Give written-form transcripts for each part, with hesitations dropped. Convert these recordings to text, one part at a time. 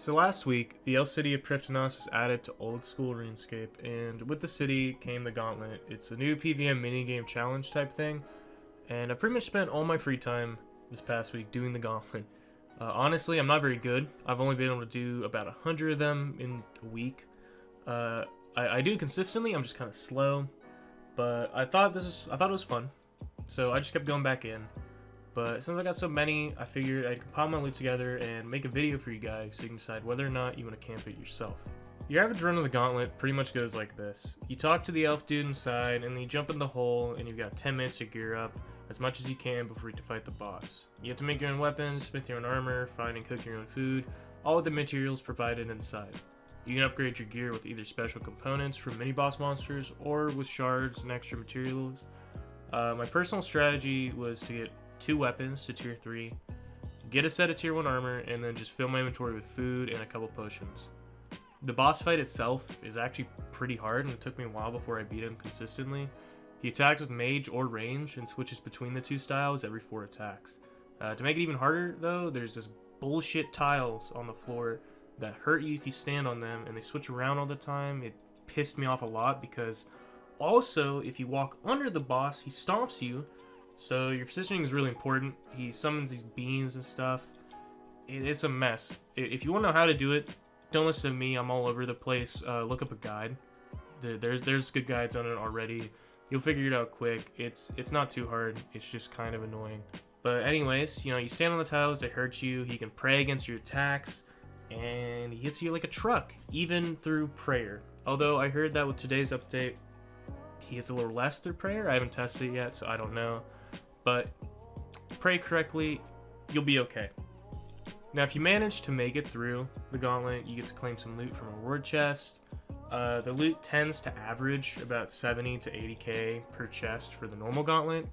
So last week, the El City of Prifddinas is added to old school RuneScape, and with the city came the Gauntlet. It's a new PvM minigame challenge type thing, and I've pretty much spent all my free time this past week doing the Gauntlet. Honestly, I'm not very good. I've only been able to do about 100 of them in a week. I do consistently. I'm just kind of slow, but I thought it was fun, so I just kept going back in. But since I got so many, I figured I'd compile my loot together and make a video for you guys so you can decide whether or not you want to camp it yourself. Your average run of the Gauntlet pretty much goes like this. You talk to the elf dude inside, and then you jump in the hole, and you've got 10 minutes to gear up as much as you can before you have to fight the boss. You have to make your own weapons, smith your own armor, find and cook your own food, all with the materials provided inside. You can upgrade your gear with either special components from mini-boss monsters or with shards and extra materials. My personal strategy was to get 2 weapons to tier 3, get a set of tier 1 armor, and then just fill my inventory with food and a couple potions. The boss fight itself is actually pretty hard, and it took me a while before I beat him consistently. He attacks with mage or range and switches between the 2 styles every 4 attacks. To make it even harder though, there's this bullshit tiles on the floor that hurt you if you stand on them, and they switch around all the time. It pissed me off a lot because also if you walk under the boss, he stomps you. So your positioning is really important. He summons these beams and stuff. It's a mess. If you want to know how to do it, don't listen to me. I'm all over the place. Look up a guide. There's good guides on it already. You'll figure it out quick. It's not too hard. It's just kind of annoying. But anyways, you stand on the tiles. They hurt you. He can pray against your attacks, and he hits you like a truck, even through prayer. Although I heard that with today's update, he hits a little less through prayer. I haven't tested it yet, so I don't know. But pray correctly, you'll be okay. Now, if you manage to make it through the Gauntlet, you get to claim some loot from a reward chest. The loot tends to average about 70 to 80k per chest for the normal Gauntlet.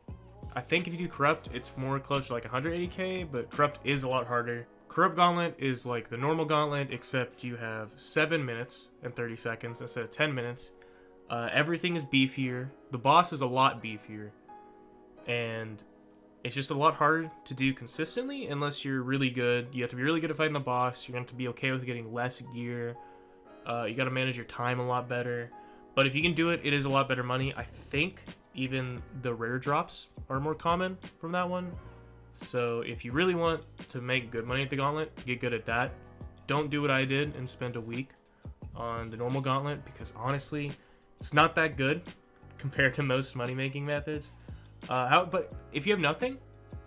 I think if you do Corrupt, it's more close to like 180k, but Corrupt is a lot harder. Corrupt Gauntlet is like the normal Gauntlet, except you have 7 minutes and 30 seconds instead of 10 minutes. Everything is beefier. The boss is a lot beefier. And it's just a lot harder to do consistently unless you're really good. You have to be really good at fighting the boss. You're going to have to be okay with getting less gear. You got to manage your time a lot better. But if you can do it, it is a lot better money. I think even the rare drops are more common from that one. So if you really want to make good money at the Gauntlet, get good at that. Don't do what I did and spend a week on the normal Gauntlet, because honestly, it's not that good compared to most money-making methods. But if you have nothing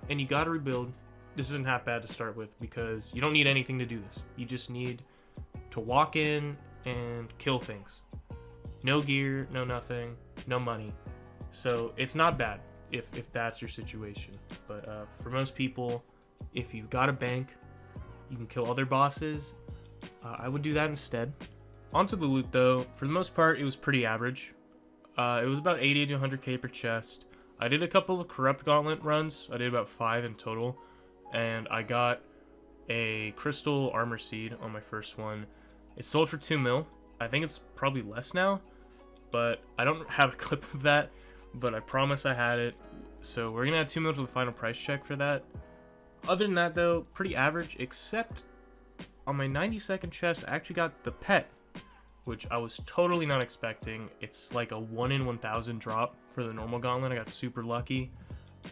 and you gotta rebuild, this isn't half bad to start with, because you don't need anything to do this. You just need to walk in and kill things. No gear, no nothing, no money. So it's not bad if that's your situation. But for most people, if you've got a bank, you can kill other bosses. I would do that instead. Onto the loot though, for the most part, it was pretty average. It was about 80 to 100k per chest. I did a couple of Corrupt Gauntlet runs. I did about 5 in total, and I got a Crystal Armor Seed on my first one. It sold for 2 mil. I think it's probably less now, but I don't have a clip of that, but I promise I had it. So we're gonna add 2 mil to the final price check for that. Other than that though, pretty average, except on my 90-second chest, I actually got the pet, which I was totally not expecting. It's like a 1 in 1,000 drop for the normal Gauntlet. I got super lucky.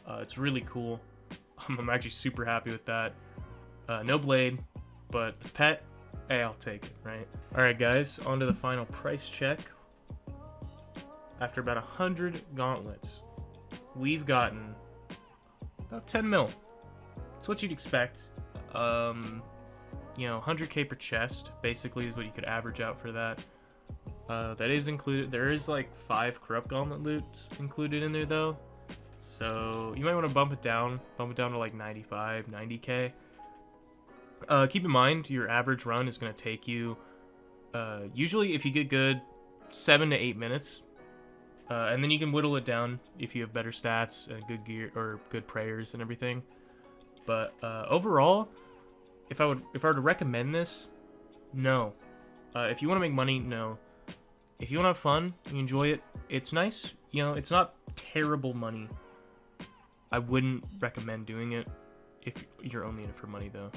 It's really cool. I'm actually super happy with that. No blade, but the pet, hey, I'll take it, right? Alright guys, on to the final price check. After about 100 gauntlets, we've gotten about 10 mil. It's what you'd expect. 100k per chest basically is what you could average out for that. That is included. There is like 5 Corrupt Gauntlet loots included in there though, so you might want to bump it down to like 95, 90k. Keep in mind your average run is going to take you usually, if you get good, 7 to 8 minutes, and then you can whittle it down if you have better stats and good gear or good prayers and everything. But overall, if I were to recommend this, no. If you want to make money, no. If you want to have fun, you enjoy it, it's nice. It's not terrible money. I wouldn't recommend doing it if you're only in it for money, though.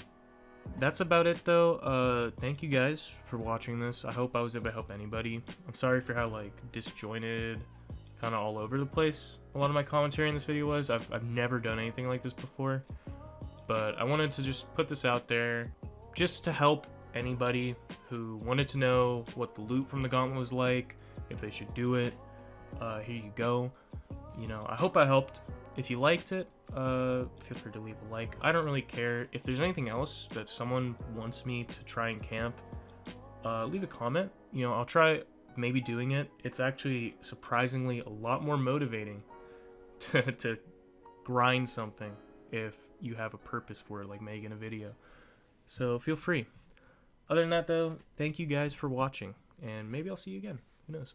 That's about it though. Thank you guys for watching this. I hope I was able to help anybody. I'm sorry for how like disjointed, kind of all over the place a lot of my commentary in this video was. I've never done anything like this before, but I wanted to just put this out there just to help anybody who wanted to know what the loot from the Gauntlet was like, if they should do it. Here you go. You know, I hope I helped. If you liked it, feel free to leave a like. I don't really care. If there's anything else that someone wants me to try and camp, leave a comment. You know, I'll try maybe doing it. It's actually surprisingly a lot more motivating to grind something if you have a purpose for it, like making a video. So feel free. Other than that though, thank you guys for watching, and maybe I'll see you again. Who knows?